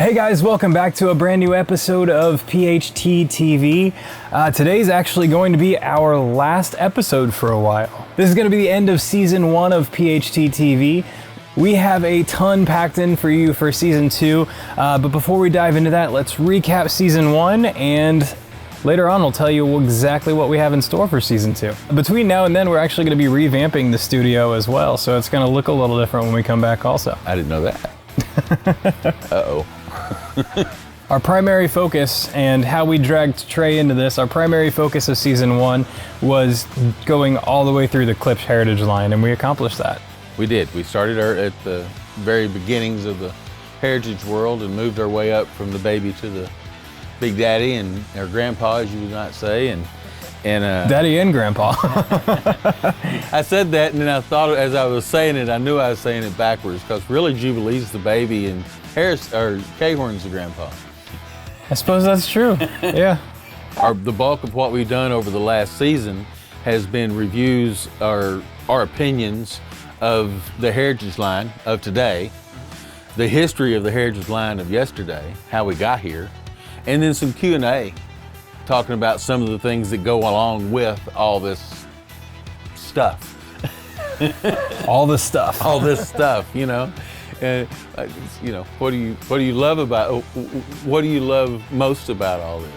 Hey guys, welcome back to a brand new episode of PHT TV. Today's actually going to be our last episode for a while. This is going to be the end of season 1 of PHT TV. We have a ton packed in for you for season 2, but before we dive into that, let's recap season 1 and later on we'll tell you exactly what we have in store for season 2. Between now and then, we're actually going to be revamping the studio as well, so it's going to look a little different when we come back also. I didn't know that. Uh-oh. Our primary focus, and how we dragged Trey into this, our primary focus of season 1 was going all the way through the Clips heritage line, and we accomplished that. We did. We started at the very beginnings of the heritage world and moved our way up from the baby to the Big Daddy and our grandpa, as you would not say, and Daddy and Grandpa. I said that, and then I thought as I was saying it, I knew I was saying it backwards, because really Jubilee's the baby and K-Horn's the grandpa. I suppose that's true. Yeah. The bulk of what we've done over the last season has been reviews or our opinions of the heritage line of today, the history of the heritage line of yesterday, how we got here, and then some Q&A talking about some of the things that go along with all this stuff. All this stuff. All this stuff, you know. What do you love most about all this?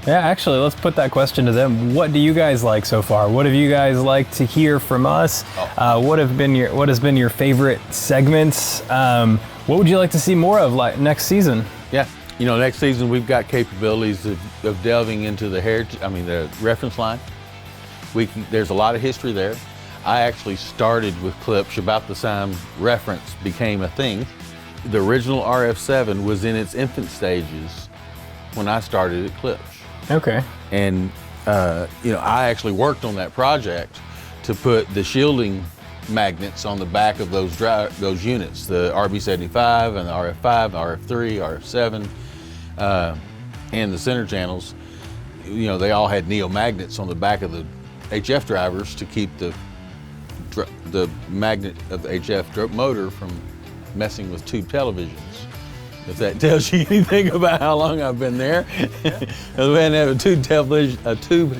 Yeah, actually, let's put that question to them. What do you guys like so far? What have you guys liked to hear from us? What has been your favorite segments? What would you like to see more of next season? Yeah, next season we've got capabilities of delving into the reference line. There's a lot of history there. I actually started with Clips about the time reference became a thing. The original RF7 was in its infant stages when I started at Clips. Okay. And I actually worked on that project to put the shielding magnets on the back of those units, the RB75 and the RF5, RF3, RF7, and the center channels. They all had neo magnets on the back of the HF drivers to keep the magnet of the HF motor from messing with tube televisions. If that tells you anything about how long I've been there. We hadn't had a tube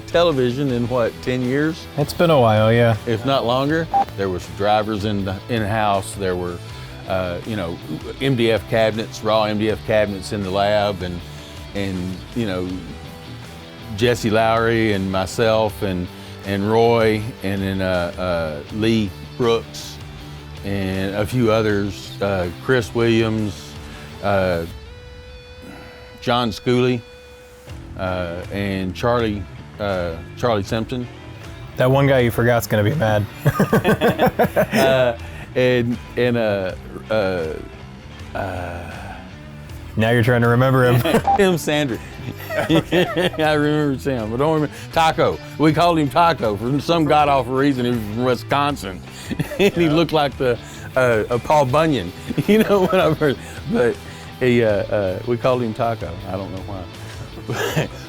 television in 10 years? It's been a while, yeah. If not longer. There was drivers in-house. There were, MDF cabinets, raw MDF cabinets in the lab, and Jesse Lowry and myself and Roy, and then Lee Brooks and a few others, Chris Williams, John Schooley, and Charlie Simpson. That one guy you forgot's gonna be mad. Now you're trying to remember him. Tim Sandry. I remember Tim, but don't remember. Taco. We called him Taco for some god-awful reason. He was from Wisconsin. And he looked like a Paul Bunyan, when I first. But we called him Taco. I don't know why.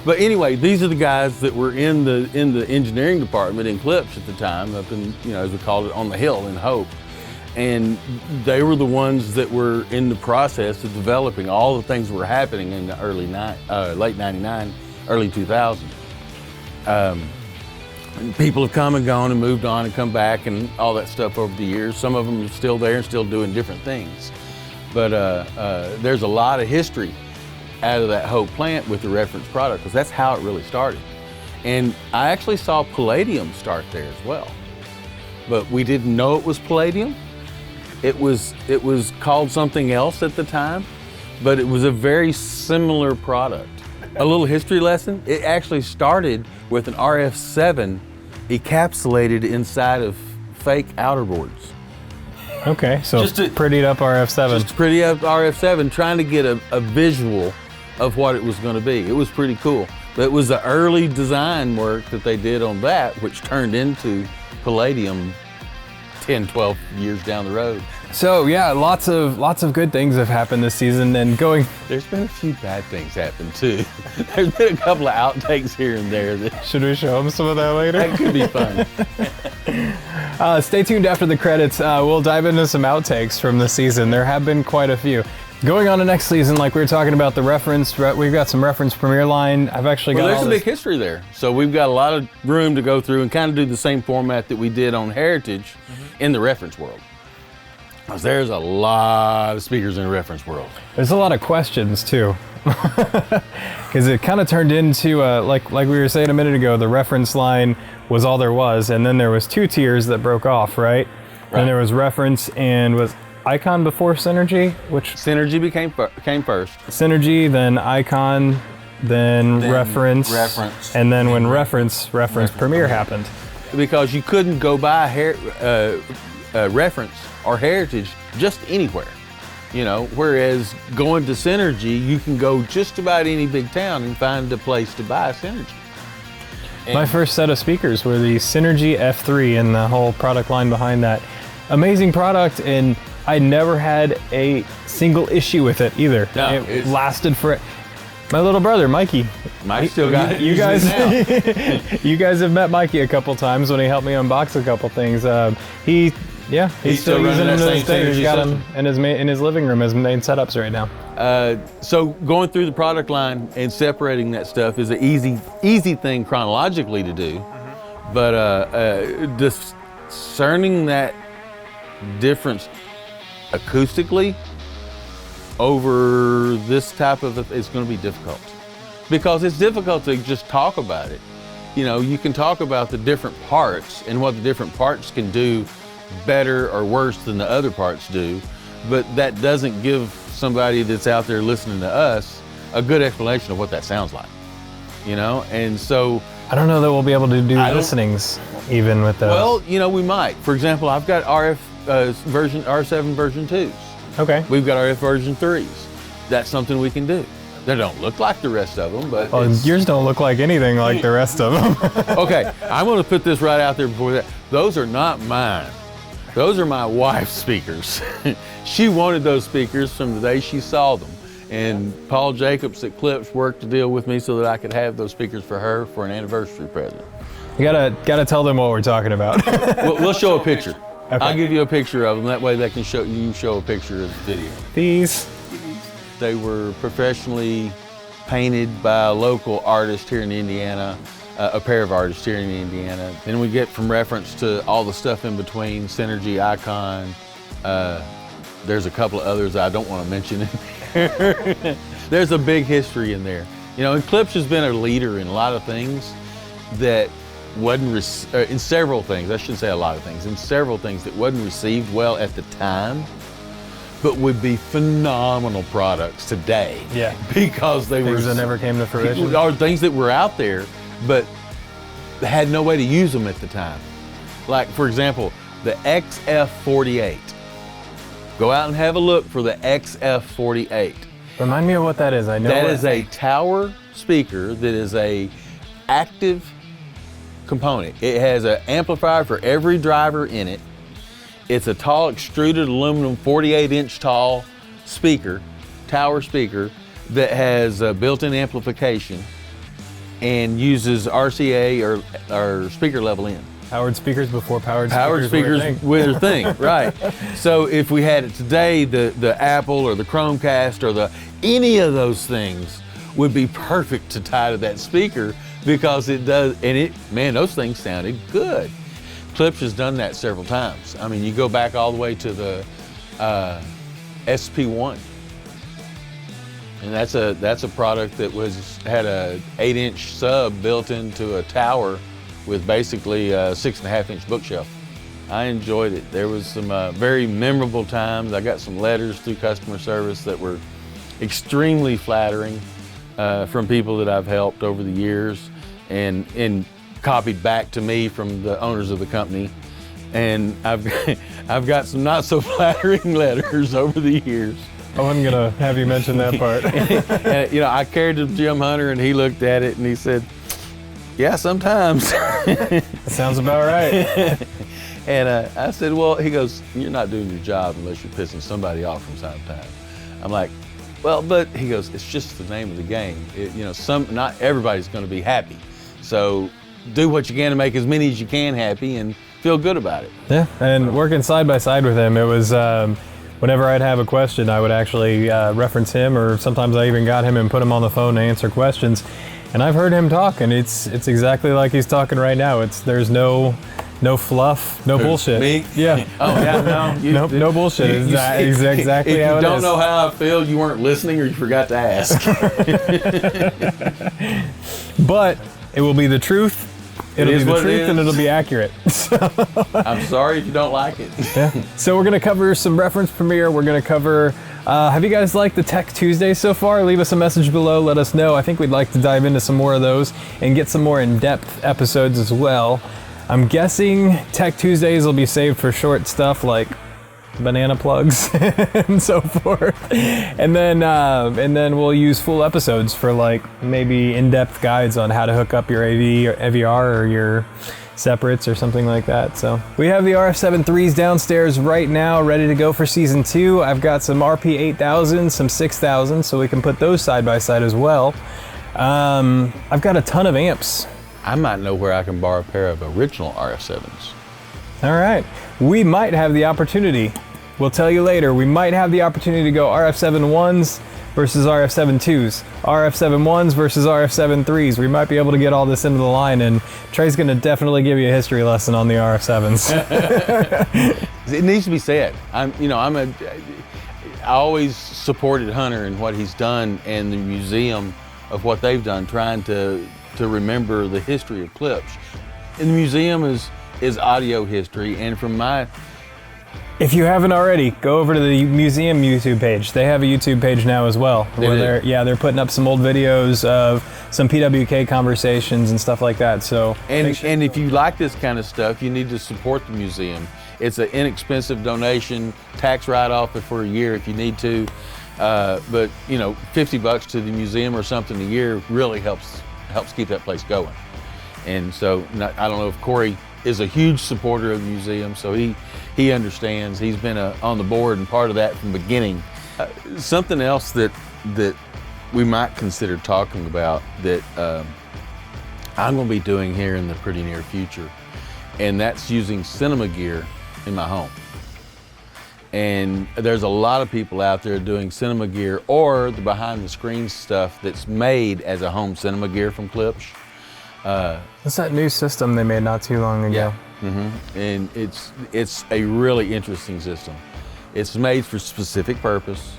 But anyway, these are the guys that were in the engineering department in Clips at the time, up in, as we called it, on the hill in Hope. And they were the ones that were in the process of developing all the things that were happening in the late 99, early 2000. People have come and gone and moved on and come back and all that stuff over the years. Some of them are still there and still doing different things. But there's a lot of history out of that Hope plant with the reference product, because that's how it really started. And I actually saw palladium start there as well. But we didn't know it was palladium. It was called something else at the time, but it was a very similar product. A little history lesson, it actually started with an RF7 encapsulated inside of fake outer boards. Okay, so prettied up RF7. Just pretty up RF7, trying to get a visual of what it was going to be. It was pretty cool. But it was the early design work that they did on that, which turned into palladium 10, 12 years down the road. So yeah, lots of good things have happened this season, and There's been a few bad things happen too. There's been a couple of outtakes here and there. Should we show them some of that later? That could be fun. Stay tuned after the credits. We'll dive into some outtakes from the season. There have been quite a few. Going on to next season, like we were talking about the reference, we've got some reference Premier line. I've actually got there's a big history there. So we've got a lot of room to go through and kind of do the same format that we did on Heritage in the reference world. Because there's a lot of speakers in the reference world. There's a lot of questions too. Because it kind of turned into, like we were saying a minute ago, the reference line was all there was, and then there was 2 tiers that broke off, right? Then there was reference and was Icon before Synergy, which Synergy came first. Synergy, then Icon, then reference, and then when reference Premiere happened. Because you couldn't go buy reference or Heritage just anywhere, you know. Whereas going to Synergy, you can go just about any big town and find a place to buy Synergy. And my first set of speakers were the Synergy F3 and the whole product line behind that. Amazing product, and I never had a single issue with it either. No, it lasted for. My little brother, Mikey. Mike still got it. You guys, you guys have met Mikey a couple times when he helped me unbox a couple things. He's still using them to this day. He's got them in his living room as main setups right now. So going through the product line and separating that stuff is an easy thing chronologically to do, but discerning that difference acoustically over this type of it's going to be difficult, because it's difficult to just talk about it. You know, you can talk about the different parts and what the different parts can do better or worse than the other parts do, but that doesn't give somebody that's out there listening to us a good explanation of what that sounds like, you know. And so I don't know that we'll be able to do listenings even with those. Well, you know, we might. For example, I've got RF R7 version 2s. Okay. We've got RF version 3s. That's something we can do. They don't look like the rest of them, but yours don't look like anything like the rest of them. Okay, I'm going to put this right out there before that. Those are not mine. Those are my wife's speakers. She wanted those speakers from the day she saw them. And Paul Jacobs at Clips worked to deal with me so that I could have those speakers for her for an anniversary present. You gotta tell them what we're talking about. We'll show a picture. Okay. I'll give you a picture of them. That way they can show a picture of the video. These. They were professionally painted by a local artist here in Indiana, a pair of artists here in Indiana. Then we get from reference to all the stuff in between, Synergy, Icon. There's a couple of others I don't want to mention in there. There's a big history in there. You know, and Clips has been a leader in a lot of things that wasn't, in several things, I shouldn't say a lot of things, in several things that wasn't received well at the time, but would be phenomenal products today. Yeah. Because they things that never came to fruition. Or things that were out there, but had no way to use them at the time. Like, for example, the XF48. Go out and have a look for the XF48. Remind me of what that is. I know that is a tower speaker that is a active component. It has an amplifier for every driver in it. It's a tall extruded aluminum 48-inch tall speaker, tower speaker, that has a built-in amplification and uses RCA or speaker level in. Powered speakers before powered speakers were a thing, right? So if we had it today, the Apple or the Chromecast or any of those things would be perfect to tie to that speaker, because it does, and those things sounded good. Clips has done that several times. I mean, you go back all the way to the SP1, and that's a product that had a 8-inch sub built into a tower with basically a 6.5-inch bookshelf. I enjoyed it. There was some very memorable times. I got some letters through customer service that were extremely flattering from people that I've helped over the years, and copied back to me from the owners of the company. And I've got some not so flattering letters over the years. I wasn't gonna have you mention that part. And, you know, I carried it to Jim Hunter, and he looked at it and he said, "Yeah, sometimes." That sounds about right. And I said, "Well," he goes, "You're not doing your job unless you're pissing somebody off from time to time." I'm like, "Well," but he goes, "It's just the name of the game. Not everybody's going to be happy. So do what you can to make as many as you can happy and feel good about it." Yeah, and working side by side with him, it was whenever I'd have a question, I would actually reference him, or sometimes I even got him and put him on the phone to answer questions. And I've heard him talk, and it's exactly like he's talking right now. There's no fluff, no bullshit. Me? Yeah. Oh yeah, no. No bullshit. It's exactly if how it is. you don't know how I feel, you weren't listening or you forgot to ask. But it will be the truth. It'll be the truth, and it'll be accurate. I'm sorry if you don't like it. Yeah. So we're gonna cover some reference Premiere. We're gonna cover. Have you guys liked the Tech Tuesday so far? Leave us a message below. Let us know. I think we'd like to dive into some more of those and get some more in-depth episodes as well. I'm guessing Tech Tuesdays will be saved for short stuff like banana plugs and so forth, and then we'll use full episodes for like maybe in-depth guides on how to hook up your AV or AVR or your separates or something like that. So we have the RF7 IIIs downstairs right now, ready to go for season 2. I've got some RP 8000, some 6000, so we can put those side by side as well. I've got a ton of amps. I might know where I can borrow a pair of original RF7s. All right, we might have the opportunity. We'll tell you later. We might have the opportunity to go RF7 1s versus RF7 2s, RF7 1s versus RF7 3s. We might be able to get all this into the line, and Trey's gonna definitely give you a history lesson on the RF7s. It needs to be said. I always supported Hunter and what he's done and the museum of what they've done, trying to remember the history of clips. And the museum is audio history, and from my... If you haven't already, go over to the museum YouTube page. They have a YouTube page now as well. They're putting up some old videos of some PWK conversations and stuff like that. So and if you like this kind of stuff, you need to support the museum. It's an inexpensive donation, tax write-off for a year if you need to. But you know, $50 to the museum or something a year really helps keep that place going. And so I don't know if Corey is a huge supporter of the museum, so he understands. He's been on the board and part of that from the beginning. Something else that we might consider talking about that I'm going to be doing here in the pretty near future, and that's using cinema gear in my home. And there's a lot of people out there doing cinema gear or the behind the scenes stuff that's made as a home cinema gear from Klipsch. What's that new system they made not too long ago? Yeah. Mm-hmm. And it's a really interesting system. It's made for specific purpose.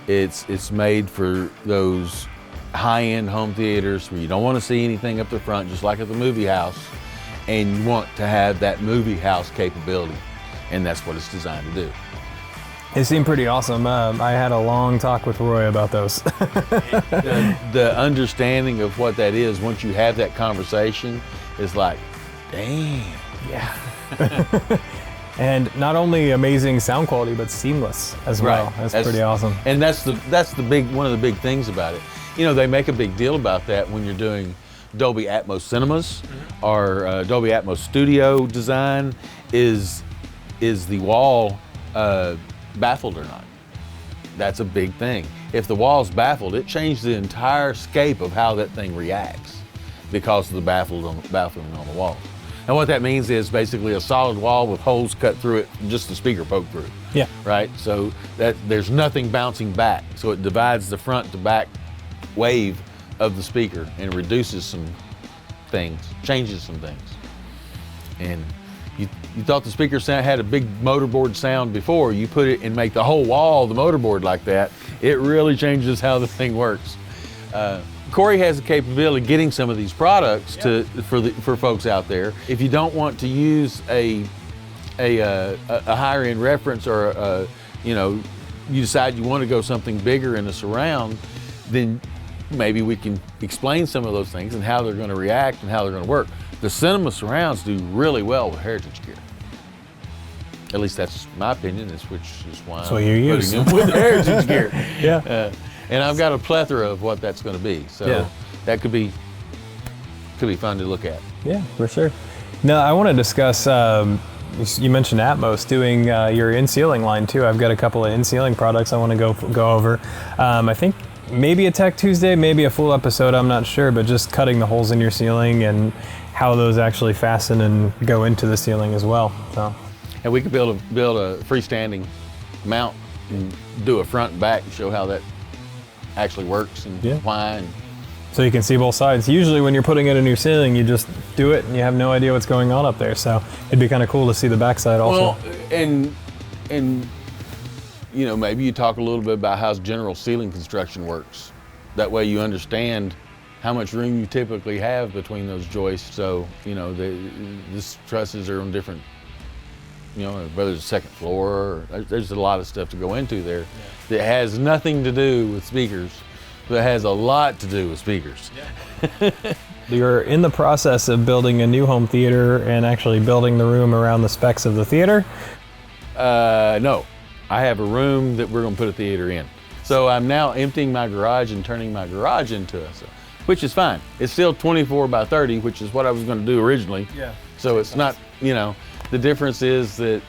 It's made for those high-end home theaters where you don't want to see anything up the front, just like at the movie house, and you want to have that movie house capability, and that's what it's designed to do. They seem pretty awesome. I had a long talk with Roy about those. The understanding of what that is, once you have that conversation, is like, damn. Yeah. And not only amazing sound quality, but seamless as well. Right. That's pretty awesome. And that's one of the big things about it. You know, they make a big deal about that when you're doing Dolby Atmos cinemas or Dolby Atmos studio design. Is the wall baffled or not? That's a big thing. If the wall's baffled, it changes the entire scape of how that thing reacts because of the baffling on the wall. And what that means is basically a solid wall with holes cut through it, just the speaker poked through. Yeah. Right? So that there's nothing bouncing back. So it divides the front to back wave of the speaker and reduces some things, changes some things. And you thought the speaker sound had a big motorboard sound before. You put it and make the whole wall the motorboard like that, it really changes how the thing works. Corey has the capability of getting some of these products for folks out there. If you don't want to use a higher end reference or you decide you want to go something bigger in a surround, then maybe we can explain some of those things and how they're going to react and how they're going to work. The cinema surrounds do really well with heritage gear. At least that's my opinion, which is why I'm putting them with heritage gear. Yeah. And I've got a plethora of what that's going to be. So that could be fun to look at. Yeah, for sure. Now I want to discuss, you mentioned Atmos doing your in-ceiling line too. I've got a couple of in-ceiling products I want to go over. I think maybe a Tech Tuesday, maybe a full episode, I'm not sure, but just cutting the holes in your ceiling and how those actually fasten and go into the ceiling as well. So. And we could build a freestanding mount and do a front and back and show how that actually works and why. And so you can see both sides. Usually when you're putting in a new ceiling, you just do it and you have no idea what's going on up there. So it'd be kind of cool to see the backside also. Well, and you know, maybe you talk a little bit about how general ceiling construction works. That way you understand how much room you typically have between those joists. So, you know, these trusses are on different, you know, whether it's a second floor, or there's a lot of stuff to go into there that has nothing to do with speakers, but has a lot to do with speakers. Yeah. You're in the process of building a new home theater and actually building the room around the specs of the theater? No, I have a room that we're gonna put a theater in. So I'm now emptying my garage and turning my garage into a, which is fine. It's still 24 by 30, which is what I was gonna do originally. Yeah. So it's not, you know, the difference is that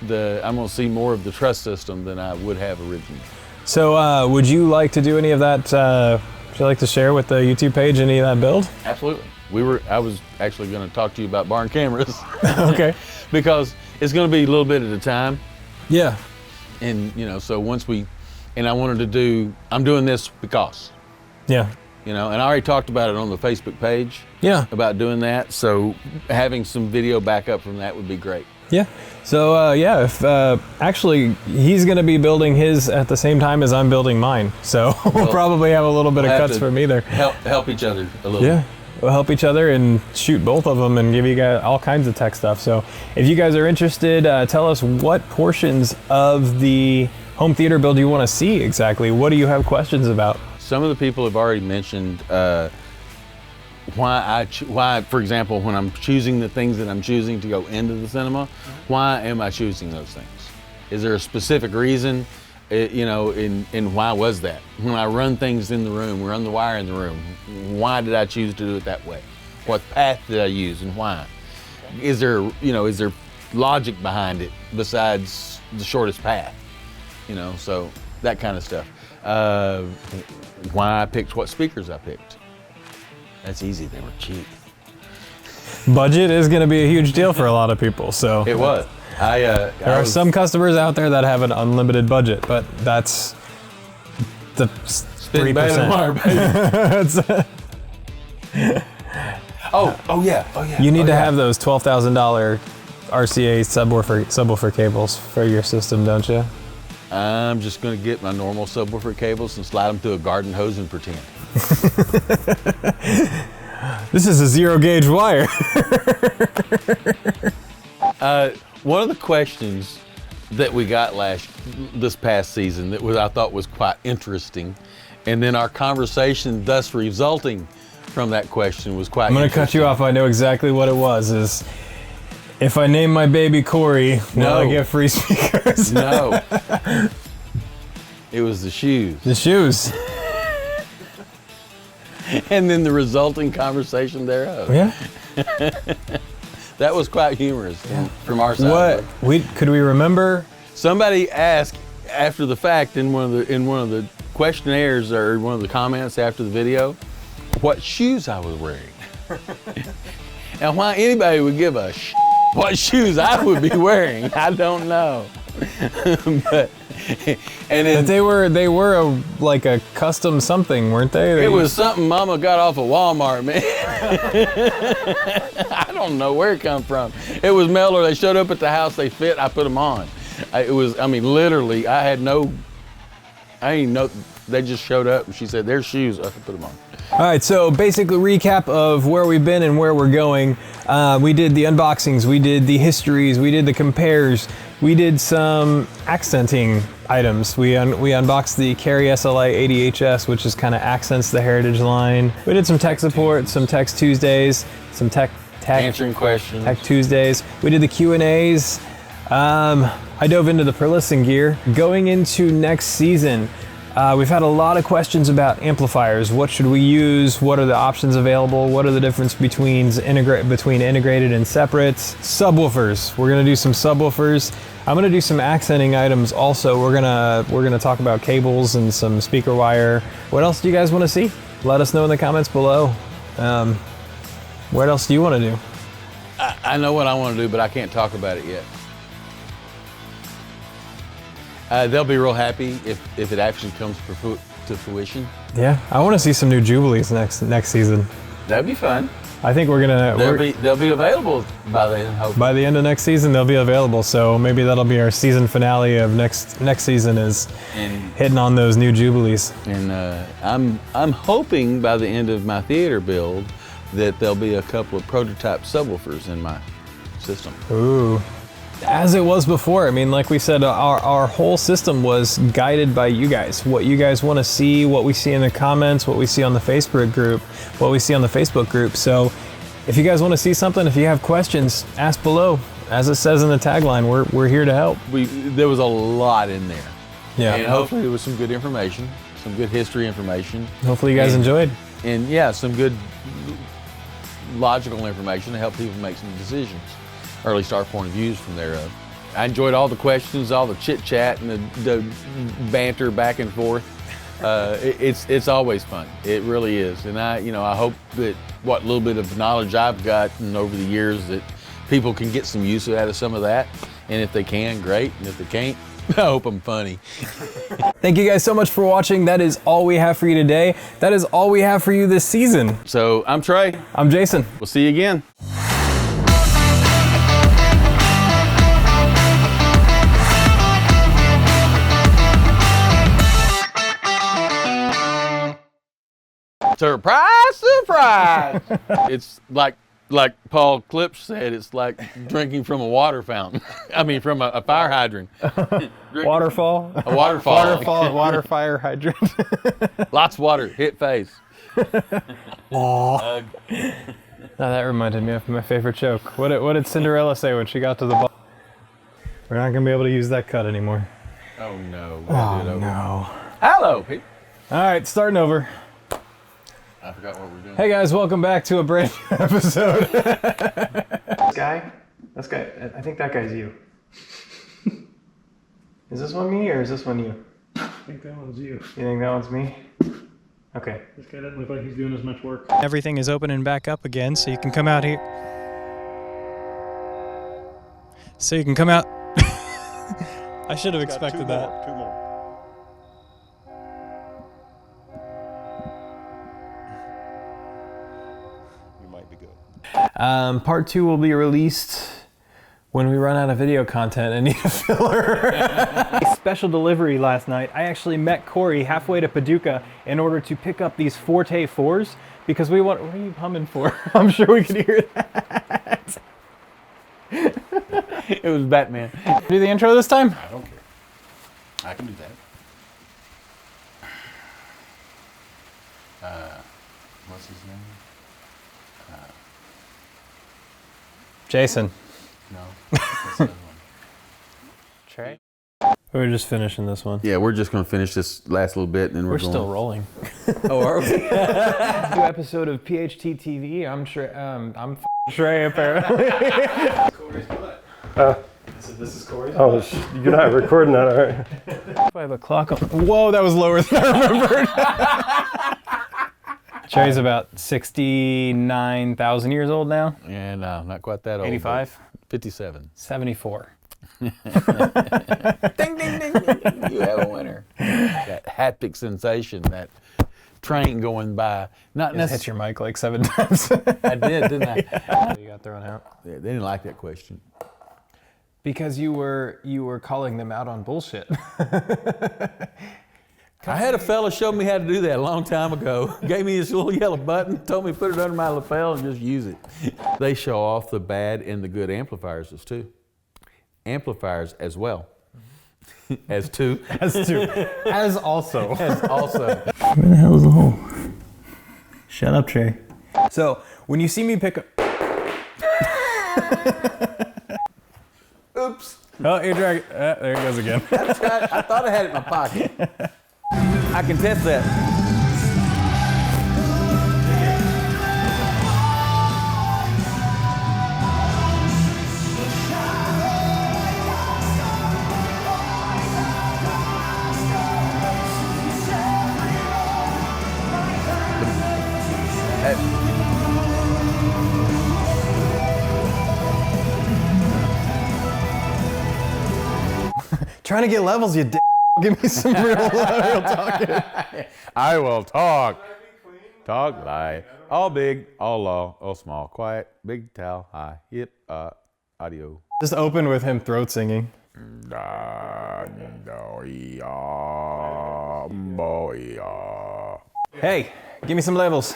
I'm gonna see more of the truss system than I would have originally. So would you like to do any of that, would you like to share with the YouTube page any of that build? Absolutely. I was actually gonna talk to you about barn cameras. Okay. Because it's gonna be a little bit at a time. Yeah. And, you know, so once and I wanted to I'm doing this because. Yeah. You know, and I already talked about it on the Facebook page. Yeah. About doing that. So having some video backup from that would be great. Yeah. So yeah, if actually he's going to be building his at the same time as I'm building mine. So we'll probably have a little bit of cuts from either. Help each other a little. Yeah. We'll help each other and shoot both of them and give you guys all kinds of tech stuff. So if you guys are interested, tell us what portions of the home theater build you want to see exactly. What do you have questions about? Some of the people have already mentioned why, for example, when I'm choosing the things that I'm choosing to go into the cinema, why am I choosing those things? Is there a specific reason? You know, and why was that? When I run things in the room, run the wire in the room, why did I choose to do it that way? What path did I use and why? Is there logic behind it besides the shortest path? You know, so that kind of stuff. Why I picked what speakers I picked. That's easy, they were cheap. Budget is going to be a huge deal for a lot of people, so. It was. There are some customers out there that have an unlimited budget, but that's the 3%. Oh yeah. You need to have those $12,000 RCA subwoofer cables for your system, don't you? I'm just going to get my normal subwoofer cables and slide them through a garden hose and pretend. This is a 0 gauge wire. One of the questions that we got this past season that I thought was quite interesting, and then our conversation thus resulting from that question was quite interesting. I'm going to cut you off. I know exactly what it was. Is if I name my baby Corey, will I get free speakers? No. It was the shoes. The shoes. And then the resulting conversation thereof. Yeah. That was quite humorous from our side. Could we remember? Somebody asked after the fact in one of the questionnaires or one of the comments after the video, what shoes I was wearing. And why anybody would give a what shoes I would be wearing, I don't know. But they were like a custom something, weren't they? It was something Mama got off of Walmart, man. I don't know where it come from. It was mail or they showed up at the house, they fit, I put them on. Literally, I didn't know, they just showed up and she said, there's shoes, I put them on. All right, so basically recap of where we've been and where we're going. We did the unboxings, we did the histories, we did the compares, we did some accenting items. We unboxed the Carry SLI 80HS, which is kind of accents the Heritage line. We did some tech support, some Tech Tuesdays, some tech answering questions. Tech Tuesdays. We did the Q&As. I dove into the per-listen gear. Going into next season, we've had a lot of questions about amplifiers. What should we use? What are the options available? What are the difference between integrated and separates? Subwoofers. We're gonna do some subwoofers. I'm gonna do some accenting items also. We're gonna talk about cables and some speaker wire. What else do you guys want to see? Let us know in the comments below. What else do you want to do? I know what I want to do, but I can't talk about it yet. They'll be real happy if it actually comes to fruition. Yeah, I want to see some new Jubilees next season. That'd be fun. I think we're gonna. They'll be available by then. Hopefully. By the end of next season, they'll be available. So maybe that'll be our season finale of next season is hitting on those new Jubilees. And I'm hoping by the end of my theater build that there'll be a couple of prototype subwoofers in my system. Ooh. As it was before, I mean, like we said, our whole system was guided by you guys. What you guys want to see, what we see in the comments, what we see on the Facebook group, So if you guys want to see something, if you have questions, ask below. As it says in the tagline, we're here to help. There was a lot in there. Yeah. And hopefully there was some good information, some good history information. Hopefully you guys enjoyed. And yeah, some good logical information to help people make some decisions. Early start point of views from thereof. I enjoyed all the questions, all the chit chat, and the banter back and forth. It's always fun. It really is. And I hope that what little bit of knowledge I've gotten over the years that people can get some use out of some of that. And if they can, great. And if they can't, I hope I'm funny. Thank you guys so much for watching. That is all we have for you today. That is all we have for you this season. So I'm Trey. I'm Jason. We'll see you again. Surprise, surprise! It's like Paul Klipsch said, it's like drinking from a water fountain. I mean, from a fire hydrant. Waterfall? A waterfall. Waterfall, water, fire hydrant. Lots of water, hit face. Now that reminded me of my favorite joke. What did Cinderella say when she got to the ball? We're not going to be able to use that cut anymore. Oh no. Oh no. Hello, people. All right, starting over. I forgot what we're doing. Hey guys, welcome back to a brand new episode. This guy, I think that guy's you. Is this one me or is this one you? I think that one's you. You think that one's me? Okay. This guy doesn't look like he's doing as much work. Everything is opening back up again, so you can come out here. So you can come out. I should have expected that. Two more. You might be good. Part 2 will be released when we run out of video content and need a filler. Special delivery last night. I actually met Corey halfway to Paducah in order to pick up these Forte 4s because we want. What are you humming for? I'm sure we could hear that. It was Batman. Do the intro this time? I don't care. I can do that. What's his name? Jason. No. What's the other one? Trey? We're just finishing this one. Yeah, we're just going to finish this last little bit and then We're going. still rolling. Oh, are we? New episode of PHT TV. I'm Trey. I'm Trey apparently. Corey's what? This is Corey's. Oh, you're not recording that, all right? I have a clock on. Whoa, that was lower than I remembered. Trey's about 69,000 years old now. Yeah, no, not quite that old. 85? 57. 74. Ding, ding, ding, ding. You have a winner. That haptic sensation, that train going by. Not Just hit your mic like 7 times. I did, didn't I? You got thrown out. Yeah, they didn't like that question. Because you were calling them out on bullshit. I had a fella show me how to do that a long time ago. Gave me this little yellow button, told me to put it under my lapel and just use it. They show off the bad and the good amplifiers too. Amplifiers as well. As two. As two. As also. As also. Where the hell is the hole? Shut up, Trey. So, when you see me pick up... Oops. Oh, you're dragging... there it goes again. I thought I had it in my pocket. I can test that. Trying to get levels, you d. Give me some real talking. I will talk. Talk light. All big, all low, all small. Quiet, big, tall, high, hip, audio. Just open with him throat singing. Hey, give me some levels.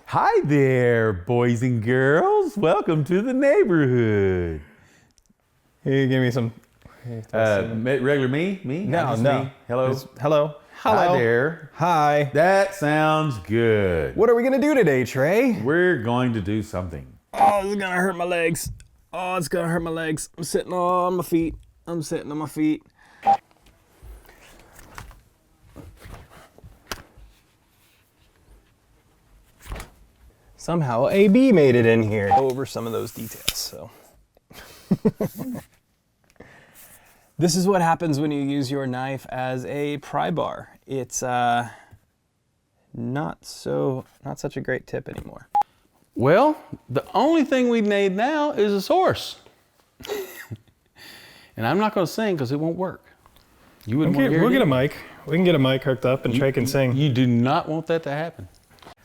Hi there, boys and girls. Welcome to the neighborhood. Here, give me some. Regular me? No, Just no. me? Hello? Hello. Hi there. Hi. That sounds good. What are we gonna do today, Trey? We're going to do something. Oh, this is gonna hurt my legs. Oh, it's gonna hurt my legs. I'm sitting on my feet. I'm sitting on my feet. Somehow AB made it in here. Go over some of those details, so. This is what happens when you use your knife as a pry bar. It's not such a great tip anymore. Well, the only thing we need now is a source. And I'm not going to sing because it won't work. You wouldn't want to hear We'll it get a either. mic. We can get a mic hooked up and Trey can sing. You do not want that to happen.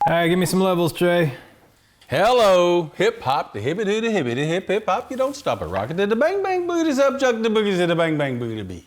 All right, give me some levels, Trey. Hello, hip hop, the hippity hip hip hop. You don't stop it. Rock it to the bang bang booties up, chuck the boogies to the bang bang booty beat.